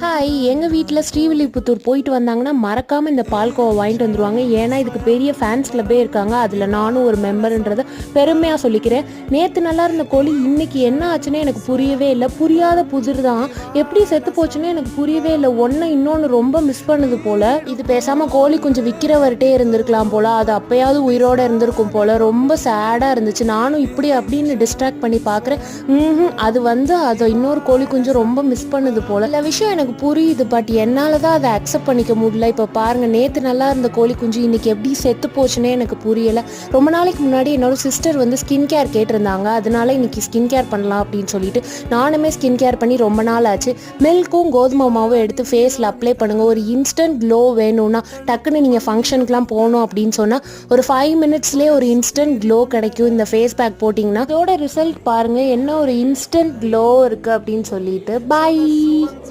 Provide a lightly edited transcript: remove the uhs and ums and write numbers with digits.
Hi, எங்கள் வீட்டில் ஸ்ரீவில்லிபுத்தூர் போயிட்டு வந்தாங்கன்னா மறக்காமல் இந்த பால்கோவா வாங்கிட்டு வந்துடுவாங்க. ஏன்னா இதுக்கு பெரிய ஃபேன்ஸ் கிளப்பே இருக்காங்க. அதில் நானும் ஒரு மெம்பர்ன்றதை பெருமையாக சொல்லிக்கிறேன். நேற்று நல்லா இருந்த கோழி இன்னைக்கு என்ன ஆச்சுன்னே எனக்கு புரியவே இல்லை. புரியாத புதிர் தான், எப்படி செத்து போச்சுன்னே எனக்கு புரியவே இல்லை. இன்னொன்று ரொம்ப மிஸ் பண்ணுது போல். இது பேசாமல் கோழி கொஞ்சம் விற்கிறவர்கிட்டே இருந்திருக்கலாம் போல். அது அப்போயாவது உயிரோடு இருந்திருக்கும் போல். ரொம்ப சேடாக இருந்துச்சு. நானும் இப்படி அப்படின்னு டிஸ்ட்ராக்ட் பண்ணி பார்க்குறேன். அதை இன்னொரு கோழி கொஞ்சம் ரொம்ப மிஸ் பண்ணுது போல். இந்த விஷயம் எனக்கு புரியுது, பட் என்னால் தான் அதை அக்செப்ட் பண்ணிக்க முடியல. இப்போ பாருங்கள், நேற்று நல்லா இருந்த கோழி குஞ்சு இன்னைக்கு எப்படி செத்து போச்சுன்னே எனக்கு புரியலை. ரொம்ப நாளைக்கு முன்னாடி என்னோட சிஸ்டர் ஸ்கின் கேர் கேட்டிருந்தாங்க. அதனால இன்னைக்கு ஸ்கின் கேர் பண்ணலாம் அப்படின்னு சொல்லிட்டு நானுமே ஸ்கின் கேர் பண்ணி ரொம்ப நாள் ஆச்சு. மில்க்கும் கோதுமை மாவும் எடுத்து ஃபேஸில் அப்ளை பண்ணுங்கள். ஒரு இன்ஸ்டன்ட் க்ளோ வேணும்னா, டக்குன்னு நீங்கள் ஃபங்க்ஷனுக்குலாம் போகணும் அப்படின்னு சொன்னால் ஒரு 5 மினிட்ஸ்லேயே ஒரு இன்ஸ்டன்ட் க்ளோ கிடைக்கும். இந்த ஃபேஸ் பேக் போட்டிங்கன்னா இதோட ரிசல்ட் பாருங்கள், என்ன ஒரு இன்ஸ்டன்ட் க்ளோ இருக்குது அப்படின்னு சொல்லிட்டு. பை.